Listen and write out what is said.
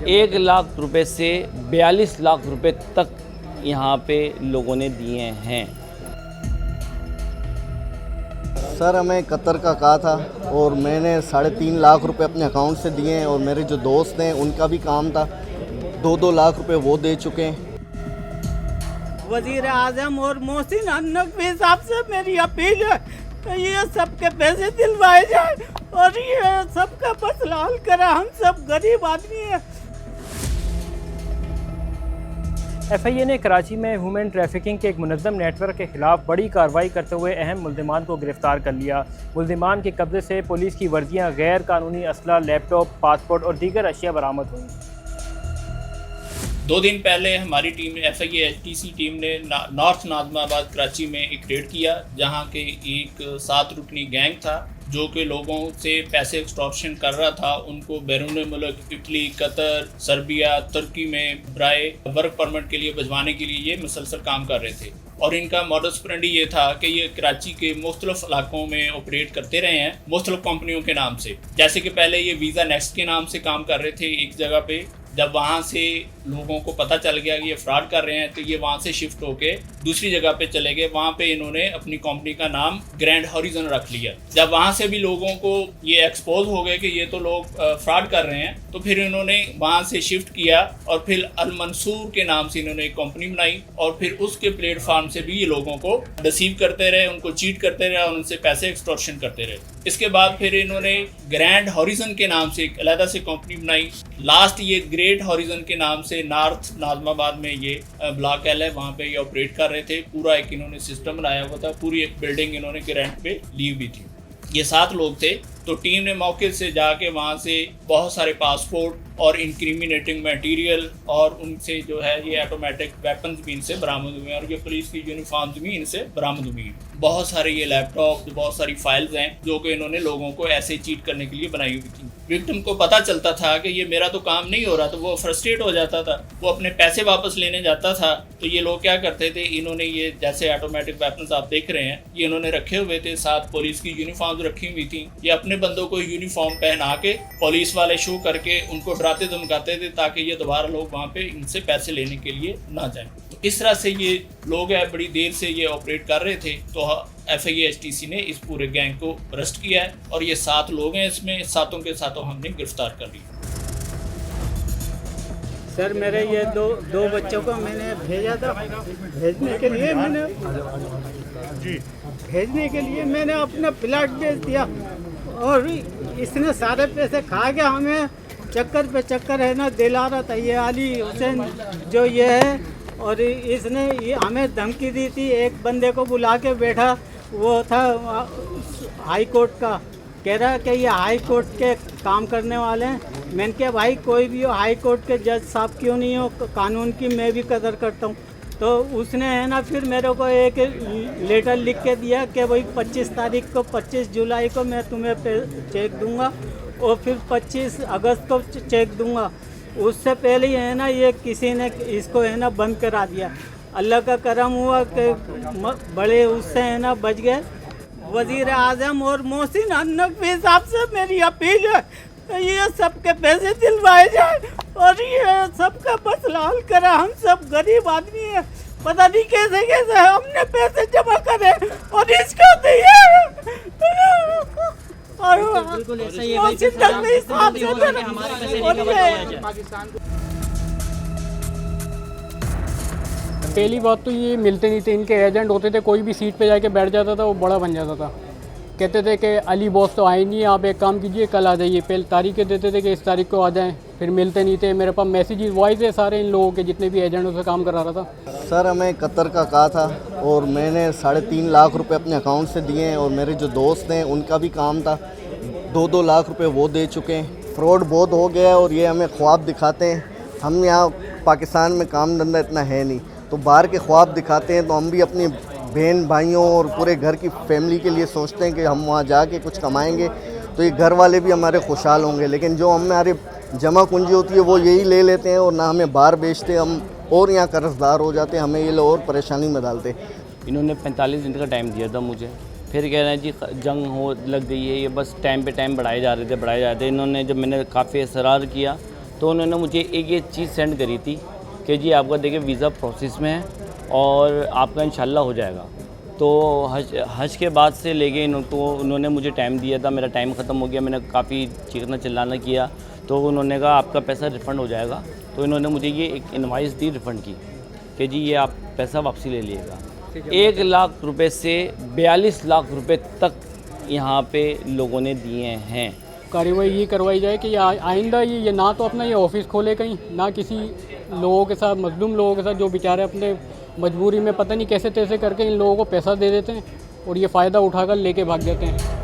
1 लाख रुपए से 42 लाख रुपए तक यहाँ पे लोगों ने दिए हैं। सर हमें कतर का कहा था और मैंने 3.5 लाख रुपए अपने अकाउंट से दिए हैं और मेरे जो दोस्त हैं उनका भी काम था, 2-2 लाख रुपए वो दे चुके हैं। वज़ीर आज़म और मोहसिन नकवी साहब से मेरी अपील है कि ये सबके पैसे दिलवाए जाए और ये सबका मसला हल करें। हम सब गरीब आदमी हैं। FIA ने कराची में ह्यूमन ट्रैफिकिंग के एक मुनज़्ज़म नेटवर्क के खिलाफ बड़ी कार्रवाई करते हुए अहम मुल्ज़िमान को गिरफ्तार कर लिया। मुल्ज़िमान के कब्जे से पुलिस की वर्दियाँ, गैर कानूनी असला, लैपटॉप, पासपोर्ट और दीगर अशिया बरामद हुई। 2 दिन पहले हमारी टीम ने FIA HTC टीम ने नॉर्थ नाज़माबाद कराची में एक रेड किया, जहां के एक 7 रुकनी गैंग था जो कि लोगों से पैसे एक्सटॉर्शन कर रहा था। उनको बैरून मुल्क इटली, कतर, सर्बिया, तुर्की में बराए वर्क परमिट के लिए भिजवाने के लिए ये मुसलसल काम कर रहे थे। और इनका मॉडस ऑपरेंडी ये था कि ये कराची के मुख्तलिफ इलाकों में ऑपरेट करते रहे हैं मुख्तलिफ कंपनियों के नाम से। जैसे कि पहले ये वीज़ा नेक्स्ट के नाम से काम कर रहे थे एक जगह पे। जब वहाँ से लोगों को पता चल गया कि ये फ्रॉड कर रहे हैं तो ये वहाँ से शिफ्ट होके दूसरी जगह पे चले गए। वहाँ पे इन्होंने अपनी कंपनी का नाम ग्रैंड हॉरिजन रख लिया। जब वहाँ से भी लोगों को ये एक्सपोज हो गए कि ये तो लोग फ्रॉड कर रहे हैं, तो फिर इन्होंने वहाँ से शिफ्ट किया और फिर अल मंसूर के नाम से इन्होंने एक कंपनी बनाई और फिर उसके प्लेटफॉर्म से भी ये लोगों को डिसीव करते रहे, उनको चीट करते रहे और उनसे पैसे एक्सटॉर्शन करते रहे। इसके बाद फिर इन्होंने ग्रैंड हॉरिजन के नाम से एक अलग से कंपनी बनाई। लास्ट ये ग्रेट हॉरिजन के नाम से नॉर्थ नाज़माबाद में ये ब्लॉक एल है, वहाँ पे ये ऑपरेट कर रहे थे। पूरा एक इन्होंने सिस्टम बनाया हुआ था, पूरी एक बिल्डिंग इन्होंने रेंट पे ली हुई थी। ये 7 लोग थे। तो टीम ने मौके से जाके वहाँ से बहुत सारे पासपोर्ट और इंक्रिमिनेटिंग मटेरियल और उनसे जो है ये ऑटोमेटिक वेपन्स भी इनसे बरामद हुए हैं और ये पुलिस की यूनिफॉर्म्स भी इनसे बरामद हुई हैं। बहुत सारे ये लैपटॉप, बहुत सारी फाइल्स हैं जो कि इन्होंने लोगों को ऐसे चीट करने के लिए बनाई हुई थी। विक्टिम को पता चलता था कि ये मेरा तो काम नहीं हो रहा, तो वो फ्रस्ट्रेट हो जाता था, वो अपने पैसे वापस लेने जाता था। तो ये लोग क्या करते थे, इन्होंने ये जैसे ऑटोमेटिक वेपन्स आप देख रहे हैं ये इन्होंने रखे हुए थे, साथ पुलिस की यूनिफॉर्म्स रखी हुई थी। ये अपने बंदों को यूनिफॉर्म पहना के पुलिस वाले शो करके उनको डराते धमकाते थे ताकि ये दोबारा लोग वहाँ पे इनसे पैसे लेने के लिए ना जाएं। तो इस तरह से ये लोग हैं बड़ी देर से ये ऑपरेट कर रहे थे। तो FIA HTC ने इस पूरे गैंग को अरेस्ट किया है और ये 7 लोग हैं, इसमें 7 के 7 हमने गिरफ्तार कर लिया। सर मेरे ये दो बच्चों को मैंने भेजा था, भेजने के लिए मैंने अपना प्लाट बेच दिया और इसने सारे पैसे खा के हमें चक्कर पे चक्कर है ना दिला रहा था। ये अली हुसैन जो ये है, और इसने ये हमें धमकी दी थी। एक बंदे को बुला के बैठा, वो था हाई कोर्ट का, कह रहा है कि ये हाई कोर्ट के काम करने वाले हैं। मैंने कहा भाई कोई भी हो, हाई कोर्ट के जज साहब क्यों नहीं हो, कानून की मैं भी कदर करता हूँ। तो उसने है ना फिर मेरे को एक लेटर लिख के दिया कि भाई 25 जुलाई को मैं तुम्हें चेक दूंगा और फिर 25 अगस्त को चेक दूंगा। उससे पहले ही है ना ये किसी ने इसको है ना बंद करा दिया। अल्लाह का करम हुआ कि बड़े उससे है ना बच गए। वज़ीर आज़म और मोहसिन नकवी साहब से मेरी अपील है कि ये सबके पैसे दिलवाए जाए और ये सबका मसला हल करें। हम सब गरीब आदमी हैं, पता नहीं कैसे कैसे हमने पैसे जमा करे और इसको दिए। और बिल्कुल ऐसा ही पहली बात तो ये मिलते नहीं थे, इनके एजेंट होते थे, कोई भी सीट पे जाके बैठ जाता था वो बड़ा बन जाता था। कहते थे कि अली बॉस तो आए नहीं, आप एक काम कीजिए कल आ जाइए। पहले तारीखें देते थे कि इस तारीख को आ जाएं, फिर मिलते नहीं थे। मेरे पास मैसेजेस वॉइस है सारे इन लोगों के, जितने भी एजेंटों से काम करा रहा था। सर हमें कतर का कहा था और मैंने 3.5 लाख रुपए अपने अकाउंट से दिए हैं और मेरे जो दोस्त हैं उनका भी काम था, 2-2 लाख रुपए वो दे चुके हैं। फ्रॉड बहुत हो गया है और ये हमें ख्वाब दिखाते हैं। हम यहाँ पाकिस्तान में काम धंधा इतना है नहीं, तो बाहर के ख्वाब दिखाते हैं। तो हम भी अपनी बहन भाइयों और पूरे घर की फैमिली के लिए सोचते हैं कि हम वहाँ जाके कुछ कमाएंगे तो ये घर वाले भी हमारे खुशहाल होंगे। लेकिन जो हमारे जमा पूंजी होती है वो यही ले लेते हैं और ना हमें बाहर बेचते, हम और यहाँ कर्जदार हो जाते हैं, हमें ये लोग और परेशानी में डालते। इन्होंने 45 दिन का टाइम दिया था मुझे, फिर कह रहे हैं जी जंग हो लग गई है, ये बस टाइम पे टाइम बढ़ाए जा रहे थे। इन्होंने जब मैंने काफ़ी इसरार किया तो उन्होंने मुझे एक ये चीज़ सेंड करी थी कि जी आपका देखिए वीज़ा प्रोसेस में है और आपका इंशाल्लाह हो जाएगा। तो हज के बाद से लेके उन्होंने मुझे टाइम दिया था, मेरा टाइम ख़त्म हो गया, मैंने काफ़ी चीखना चिल्लाना किया, तो उन्होंने कहा आपका पैसा रिफ़ंड हो जाएगा। तो इन्होंने मुझे ये एक इनवाइस दी रिफ़ंड की कि जी ये आप पैसा वापसी ले लीजिएगा। 1 लाख रुपए से 42 लाख रुपए तक यहाँ पे लोगों ने दिए हैं। कार्रवाई ये करवाई जाए कि आइंदा ये ना तो अपना ये ऑफिस खोले कहीं, ना किसी लोगों के साथ, मजलूम लोगों के साथ जो बेचारे अपने मजबूरी में पता नहीं कैसे तैसे करके इन लोगों को पैसा दे देते हैं और ये फ़ायदा उठाकर लेके भाग जाते हैं।